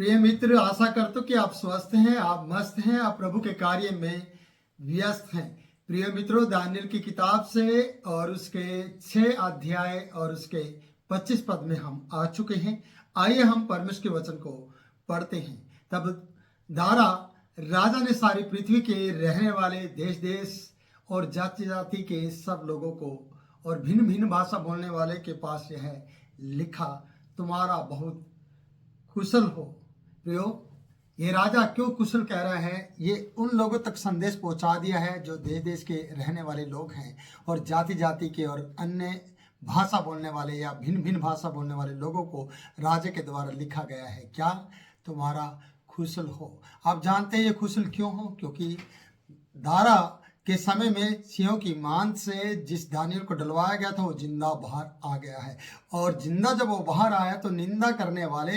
प्रिय मित्र, आशा करता हूं कि आप स्वस्थ हैं, आप मस्त हैं, आप प्रभु के कार्य में व्यस्त हैं। प्रिय मित्रों, दानियल की किताब से और उसके 6 अध्याय और उसके 25 पद में हम आ चुके हैं। आइए हम परमेश्वर के वचन को पढ़ते हैं। तब दारा राजा ने सारी पृथ्वी के रहने वाले देश देश और जाति जाति के सब लोगों को और भिन्न भिन्न भाषा बोलने वाले के पास यह लिखा, तुम्हारा बहुत कुशल हो। प्रियो, ये राजा क्यों कुशल कह रहा है? ये उन लोगों तक संदेश पहुंचा दिया है जो देश देश के रहने वाले लोग हैं और जाति जाति के और अन्य भाषा बोलने वाले या भिन्न भिन्न भाषा बोलने वाले लोगों को राजा के द्वारा लिखा गया है। क्या? तुम्हारा कुशल हो। आप जानते हैं ये कुशल क्यों हो? क्योंकि दारा के समय में सिंहों की मान से जिस दानियल को डलवाया गया था वो जिंदा बाहर आ गया है। और जिंदा जब वो बाहर आया तो निंदा करने वाले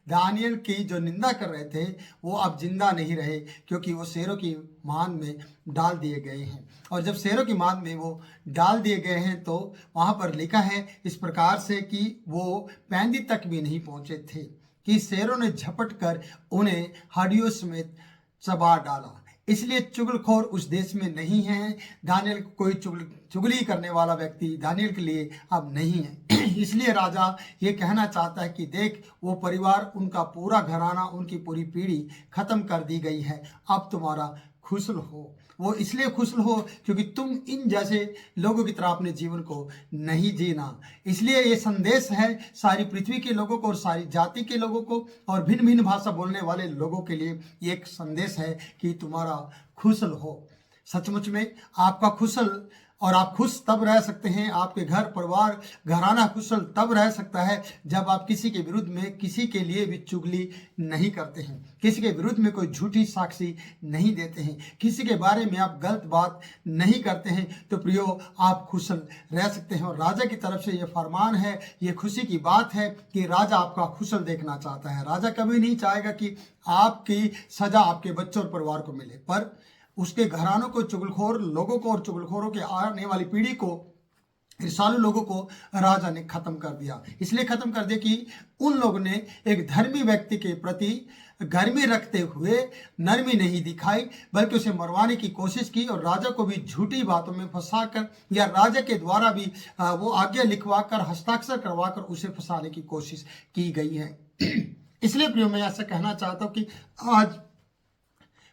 दानियल की जो निंदा कर रहे थे वो अब जिंदा नहीं रहे, क्योंकि वो शेरों की मान में डाल दिए गए हैं। और जब शेरों की मान में वो डाल दिए गए हैं तो वहाँ पर लिखा है इस प्रकार से कि वो पैंदी तक भी नहीं पहुँचे थे कि शेरों ने झपट कर उन्हें हड्डियों समेत चबा डाला। इसलिए चुगलखोर उस देश में नहीं है। दानियल कोई चुगली करने वाला व्यक्ति दानियल के लिए अब नहीं है। इसलिए राजा ये कहना चाहता है कि देख, वो परिवार, उनका पूरा घराना, उनकी पूरी पीढ़ी खत्म कर दी गई है। अब तुम्हारा खुशल हो। वो इसलिए खुशल हो क्योंकि तुम इन जैसे लोगों की तरह अपने जीवन को नहीं जीना। इसलिए ये संदेश है सारी पृथ्वी के लोगों को और सारी जाति के लोगों को और भिन्न भिन्न भाषा बोलने वाले लोगों के लिए ये एक संदेश है कि तुम्हारा खुशल हो। सचमुच में आपका खुशल, और आप खुश तब रह सकते हैं, आपके घर परिवार घराना खुशल तब रह सकता है जब आप किसी के विरुद्ध में किसी के लिए भी चुगली नहीं करते हैं, किसी के विरुद्ध में कोई झूठी साक्षी नहीं देते हैं, किसी के बारे में आप गलत बात नहीं करते हैं। तो प्रियो, आप खुशल रह सकते हैं। और राजा की तरफ से ये फरमान है, ये खुशी की बात है कि राजा आपका खुशल देखना चाहता है। राजा कभी नहीं चाहेगा कि आपकी सजा आपके बच्चों और परिवार को मिले, पर उसके घरानों को, चुगलखोर लोगों को और चुगलखोरों के आने वाली पीढ़ी को, ईर्ष्यालु लोगों को राजा ने खत्म कर दिया। इसलिए खत्म कर दिया कि उन लोगों ने एक धर्मी व्यक्ति के प्रति गर्मी रखते हुए नरमी नहीं दिखाई, बल्कि उसे मरवाने की कोशिश की और राजा को भी झूठी बातों में फंसाकर या राजा के द्वारा भी वो आज्ञा लिखवाकर, हस्ताक्षर करवाकर उसे फंसाने की कोशिश की गई है। इसलिए प्रियो, मैं ऐसा कहना चाहता हूँ कि आज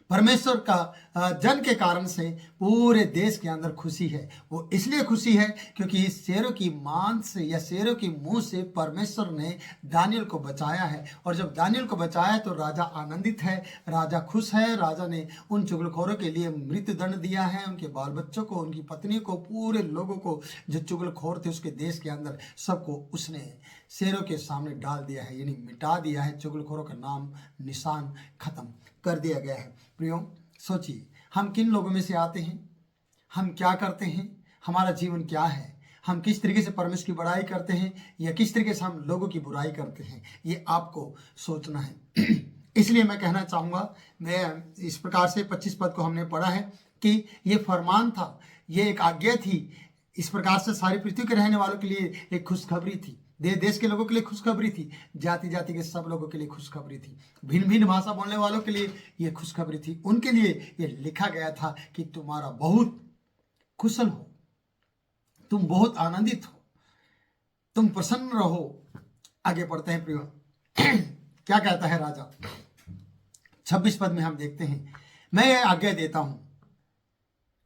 परमेश्वर का जन के कारण से पूरे देश के अंदर खुशी है। वो इसलिए खुशी है क्योंकि इस शेरों की मान से या शेरों की मुंह से परमेश्वर ने दानियल को बचाया है। और जब दानियल को बचाया तो राजा आनंदित है, राजा खुश है। राजा ने उन चुगलखोरों के लिए मृत्यु दंड दिया है, उनके बाल बच्चों को, उनकी पत्नी को, पूरे लोगों को जो चुगलखोर थे उसके देश के अंदर, सबको उसने शेरों के सामने डाल दिया है, यानी मिटा दिया है। चुगलखोरों का नाम निशान खत्म कर दिया गया है। प्रियो, सोचिए, हम किन लोगों में से आते हैं, हम क्या करते हैं, हमारा जीवन क्या है, हम किस तरीके से परमेश्वर की बड़ाई करते हैं या किस तरीके से हम लोगों की बुराई करते हैं, ये आपको सोचना है। इसलिए मैं कहना चाहूँगा, मैं इस प्रकार से 25 पद को हमने पढ़ा है कि ये फरमान था, ये एक आज्ञा थी। इस प्रकार से सारी पृथ्वी के रहने वालों के लिए एक खुशखबरी थी, देश के लोगों के लिए खुशखबरी थी, जाति जाति के सब लोगों के लिए खुशखबरी थी, भिन्न भिन्न भाषा बोलने वालों के लिए ये खुशखबरी थी। उनके लिए ये लिखा गया था कि तुम्हारा बहुत कुशल हो, तुम बहुत आनंदित हो, तुम प्रसन्न रहो। आगे पढ़ते हैं प्रियो, क्या कहता है राजा। 26 पद में हम देखते हैं, मैं ये आज्ञा देता हूं।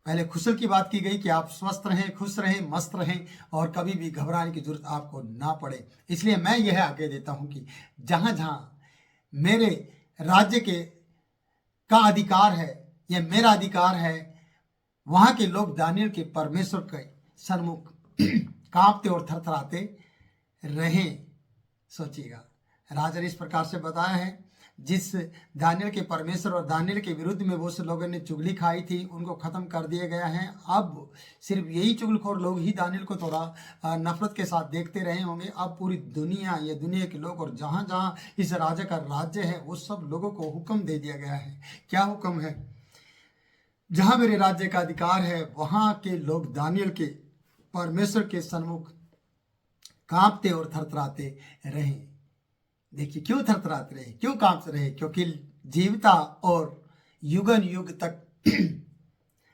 पहले खुशल की बात की गई कि आप स्वस्थ रहें, खुश रहें, मस्त रहें और कभी भी घबराने की जरूरत आपको ना पड़े। इसलिए मैं यह आज्ञा देता हूं कि जहां जहां मेरे राज्य का अधिकार है या मेरा अधिकार है, वहां के लोग दानियल के परमेश्वर के सन्मुख कांपते और थरथराते रहें। सोचिएगा, राजा ने इस प्रकार से बताया है, जिस दानियल के परमेश्वर और दानियल के विरुद्ध में वो सब लोगों ने चुगली खाई थी, उनको खत्म कर दिया गया है। अब सिर्फ यही चुगलखोर लोग ही दानियल को थोड़ा नफरत के साथ देखते रहे होंगे। अब पूरी दुनिया, ये दुनिया के लोग और जहाँ जहाँ इस राजा का राज्य है, वो सब लोगों को हुक्म दे दिया गया है। क्या हुक्म है? जहाँ मेरे राज्य का अधिकार है, वहाँ के लोग दानियल के परमेश्वर के सन्मुख कांपते और थरथराते रहें। देखिए क्यों थरथराते रहे, क्यों कांपते रहे? क्योंकि जीविता और युगन युग तक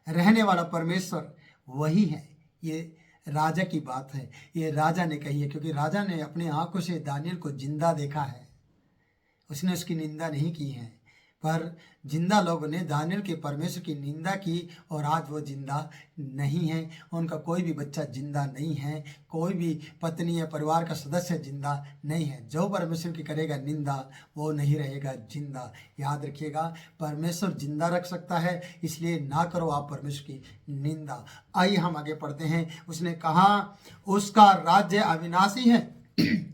रहने वाला परमेश्वर वही है। ये राजा की बात है, ये राजा ने कही है, क्योंकि राजा ने अपने आंखों से दानियल को जिंदा देखा है। उसने उसकी निंदा नहीं की है, पर जिंदा लोगों ने दानियल के परमेश्वर की निंदा की और आज वो जिंदा नहीं है। उनका कोई भी बच्चा जिंदा नहीं है, कोई भी पत्नी या परिवार का सदस्य जिंदा नहीं है। जो परमेश्वर की करेगा निंदा वो नहीं रहेगा जिंदा। याद रखिएगा, परमेश्वर जिंदा रख सकता है, इसलिए ना करो आप परमेश्वर की निंदा। आइए हम आगे पढ़ते हैं। उसने कहा उसका राज्य अविनाशी है,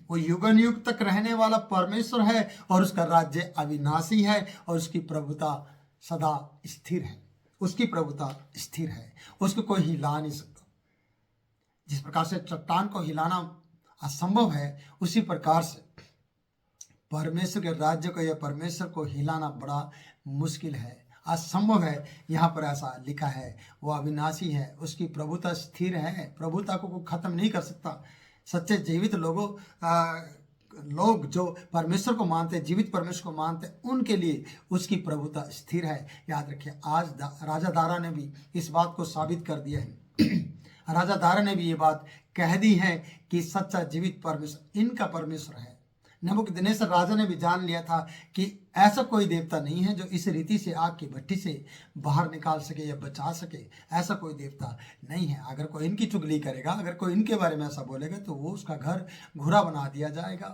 वो युगन युग तक रहने वाला परमेश्वर है और उसका राज्य अविनाशी है और उसकी प्रभुता सदा स्थिर है। उसकी प्रभुता स्थिर है, उसको कोई हिला नहीं सकता। जिस प्रकार से चट्टान को हिलाना असंभव है, उसी प्रकार से परमेश्वर के राज्य को या परमेश्वर को हिलाना बड़ा मुश्किल है, असंभव है। यहाँ पर ऐसा लिखा है, वो अविनाशी है, उसकी प्रभुता स्थिर है। प्रभुता को कोई खत्म नहीं कर सकता। सच्चे जीवित लोग जो परमेश्वर को मानते, जीवित परमेश्वर को मानते, उनके लिए उसकी प्रभुता स्थिर है। याद रखिए, आज राजा दारा ने भी इस बात को साबित कर दिया है। राजा दारा ने भी ये बात कह दी है कि सच्चा जीवित परमेश्वर इनका परमेश्वर है। नबूकदनेस्सर राजा ने भी जान लिया था कि ऐसा कोई देवता नहीं है जो इस रीति से आग की भट्टी से बाहर निकाल सके या बचा सके। ऐसा कोई देवता नहीं है। अगर कोई इनकी चुगली करेगा, अगर कोई इनके बारे में ऐसा बोलेगा, तो वो उसका घर घुरा बना दिया जाएगा,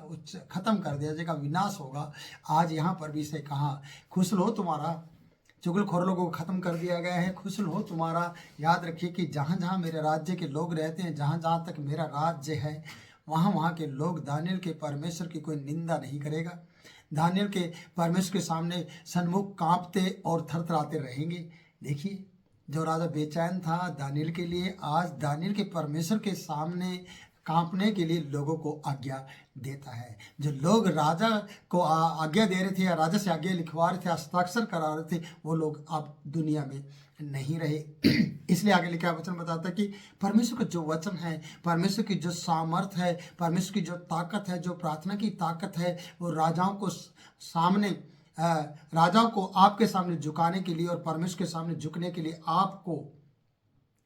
खत्म कर दिया जाएगा, विनाश होगा। आज यहाँ पर भी इसे कहा, खुश लो तुम्हारा चुगलखोर लोगों को खत्म कर दिया गया है, खुश हो तुम्हारा। याद रखिए कि जहाँ जहाँ मेरे राज्य के लोग रहते हैं, जहाँ जहाँ तक मेरा राज्य है, वहाँ के लोग दानियल के परमेश्वर की कोई निंदा नहीं करेगा। दानियल के परमेश्वर के सामने सन्मुख कांपते और थरथराते रहेंगे। देखिए, जो राजा बेचैन था दानियल के लिए, आज दानियल के परमेश्वर के सामने कांपने के लिए लोगों को आज्ञा देता है। जो लोग राजा को आज्ञा दे रहे थे या राजा से आज्ञा लिखवा रहे थे, हस्ताक्षर करा रहे थे, वो लोग अब दुनिया में नहीं रहे। इसलिए आगे लिखा वचन बताता है कि परमेश्वर का जो वचन है, परमेश्वर की जो सामर्थ है, परमेश्वर की जो ताकत है, जो प्रार्थना की ताकत है, वो राजाओं को आपके सामने झुकाने के लिए और परमेश्वर के सामने झुकने के लिए, आपको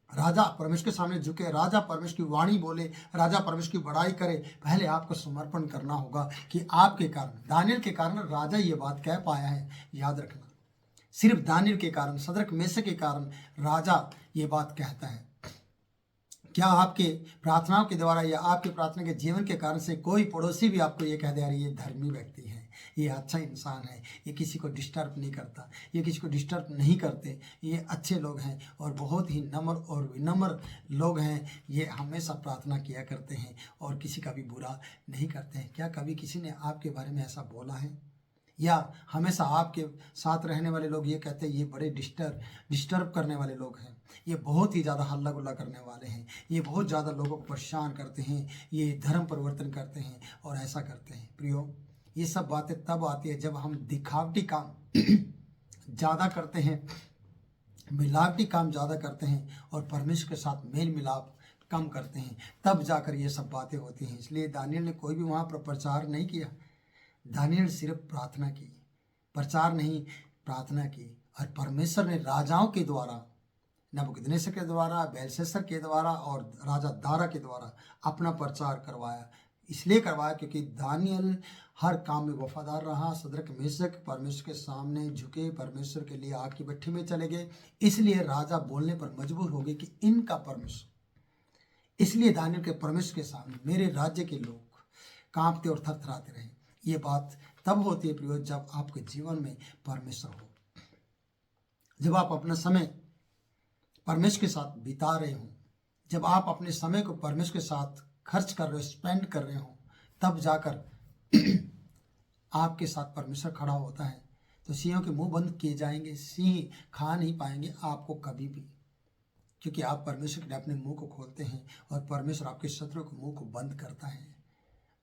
राजा परमेश्वर के सामने झुके, राजा परमेश्वर की वाणी बोले, राजा परमेश्वर की बड़ाई करे, पहले आपको समर्पण करना होगा। कि आपके कारण, दानियल के कारण राजा ये बात कह पाया है। याद रखना, सिर्फ दानियल के कारण, सदरक मेशक के कारण राजा ये बात कहता है। क्या आपके प्रार्थनाओं के द्वारा या आपके प्रार्थना के जीवन के कारण से कोई पड़ोसी भी आपको ये कह दे, ये धर्मी व्यक्ति है, ये अच्छा इंसान है, ये किसी को डिस्टर्ब नहीं करता, ये किसी को डिस्टर्ब नहीं करते, ये अच्छे लोग हैं और बहुत ही नम्र और विनम्र लोग हैं, ये हमेशा प्रार्थना किया करते हैं और किसी का भी बुरा नहीं करते हैं। क्या कभी किसी ने आपके बारे में ऐसा बोला है? या हमेशा आपके साथ रहने वाले लोग ये कहते हैं, ये बड़े डिस्टर्ब करने वाले लोग हैं, ये बहुत ही ज़्यादा हल्ला गुल्ला करने वाले हैं, ये बहुत ज़्यादा लोगों को परेशान करते हैं, ये धर्म परिवर्तन करते हैं और ऐसा करते हैं। प्रियो, ये सब बातें तब आती है जब हम दिखावटी काम ज़्यादा करते हैं, मिलावटी काम ज़्यादा करते हैं और परमेश्वर के साथ मेल मिलाप कम करते हैं, तब जाकर ये सब बातें होती हैं। इसलिए दानियल ने कोई भी वहाँ पर प्रचार नहीं किया। दानियल सिर्फ प्रार्थना की, प्रचार नहीं, प्रार्थना की। और परमेश्वर ने राजाओं के द्वारा, नबूकदनेस्सर के द्वारा, बेलशस्सर के द्वारा और राजा दारा के द्वारा अपना प्रचार करवाया। इसलिए करवाया क्योंकि दानियल हर काम में वफादार रहा। सदरक मेशक परमेश्वर के सामने झुके, परमेश्वर के लिए आग की भट्ठी में चले गए। इसलिए राजा बोलने पर मजबूर हो गए कि इनका परमेश्वर। इसलिए दानियल के परमेश्वर के सामने मेरे राज्य के लोग कांपते और थरथराते रहे। ये बात तब होती है प्रियो, जब आपके जीवन में परमेश्वर हो, जब आप अपना समय परमेश्वर के साथ बिता रहे हो, जब आप अपने समय को परमेश्वर के साथ खर्च कर रहे हो, स्पेंड कर रहे हो, तब जाकर आपके साथ परमेश्वर खड़ा होता है। तो सिंहों के मुंह बंद किए जाएंगे, सिंह खा नहीं पाएंगे आपको कभी भी, क्योंकि आप परमेश्वर के लिए अपने मुंह को खोलते हैं और परमेश्वर आपके शत्रु के मुंह को बंद करता है।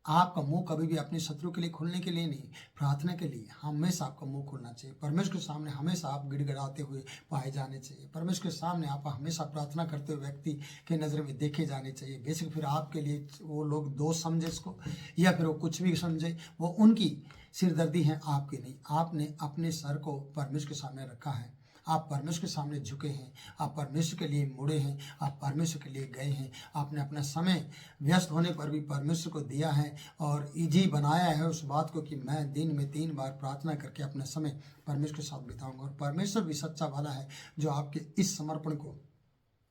आपका मुंह कभी भी अपने शत्रु के लिए खोलने के लिए नहीं, प्रार्थना के लिए हमेशा आपका मुंह खोलना चाहिए। परमेश्वर के सामने हमेशा आप गिड़गिड़ाते हुए पाए जाने चाहिए। परमेश्वर के सामने आप हमेशा प्रार्थना करते हुए व्यक्ति के नज़र में देखे जाने चाहिए। बेशक फिर आपके लिए वो लोग दोस्त समझे इसको या फिर वो कुछ भी समझे, वो उनकी सिरदर्दी है, आपकी नहीं। आपने अपने सर को परमेश्वर के सामने रखा है, आप परमेश्वर के सामने झुके हैं, आप परमेश्वर के लिए मुड़े हैं, आप परमेश्वर के लिए गए हैं। आपने अपना समय व्यस्त होने पर भी परमेश्वर को दिया है और ईजी बनाया है उस बात को कि मैं दिन में 3 बार प्रार्थना करके अपना समय परमेश्वर के साथ बिताऊंगा। और परमेश्वर भी सच्चा वाला है जो आपके इस समर्पण को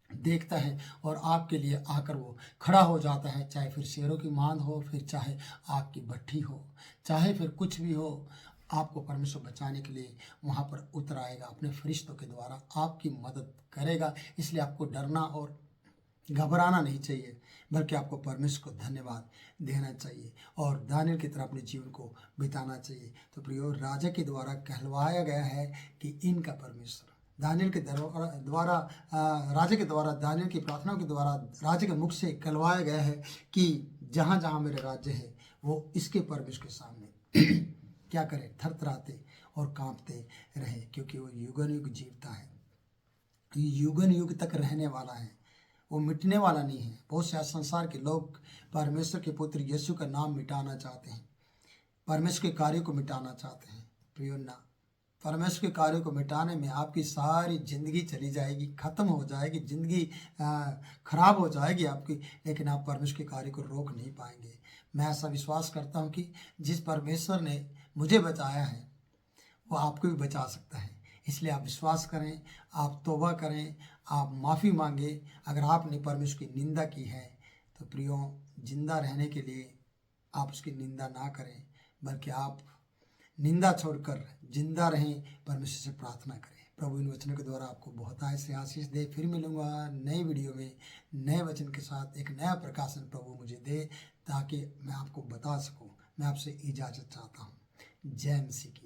देखता है और आपके लिए आकर वो खड़ा हो जाता है। चाहे फिर शेरों की मांद हो, फिर चाहे आपकी भट्ठी हो, चाहे फिर कुछ भी हो, आपको परमेश्वर बचाने के लिए वहाँ पर उतर आएगा, अपने फरिश्तों के द्वारा आपकी मदद करेगा। इसलिए आपको डरना और घबराना नहीं चाहिए, बल्कि आपको परमेश्वर को धन्यवाद देना चाहिए और दानियल की तरह अपने जीवन को बिताना चाहिए। तो प्रियो, राजा के द्वारा कहलवाया गया है कि इनका परमेश्वर दानियल के द्वारा राजा के द्वारा दानियल की प्रार्थनाओं के द्वारा राजा के मुख से कहलवाया गया है कि जहाँ जहाँ मेरे राज्य है वो इसके परमेश्वर के सामने क्या करे, थरथराते और कांपते रहे, क्योंकि वो युगन युग जीवता है, युगन युग तक रहने वाला है, वो मिटने वाला नहीं है। बहुत से संसार के लोग परमेश्वर के पुत्र यीशु का नाम मिटाना चाहते हैं, परमेश्वर के कार्य को मिटाना चाहते हैं। प्रियो, ना, परमेश्वर के कार्य को मिटाने में आपकी सारी जिंदगी चली जाएगी, खत्म हो जाएगी, जिंदगी खराब हो जाएगी आपकी, लेकिन आप परमेश्वर के कार्य को रोक नहीं पाएंगे। मैं ऐसा विश्वास करता हूँ कि जिस परमेश्वर ने मुझे बचाया है वो आपको भी बचा सकता है। इसलिए आप विश्वास करें, आप तौबा करें, आप माफ़ी मांगे। अगर आपने परमेश्वर की निंदा की है तो प्रियो, जिंदा रहने के लिए आप उसकी निंदा ना करें, बल्कि आप निंदा छोड़कर जिंदा रहें, परमेश्वर से प्रार्थना करें। प्रभु इन वचनों के द्वारा आपको बहुत ऐसे आशीष दे। फिर मिलूंगा नए वीडियो में नए वचन के साथ, एक नया प्रकाशन प्रभु मुझे दे, ताकि मैं आपको बता सकूं। मैं आपसे इजाज़त चाहता हूं। जय मसीह की।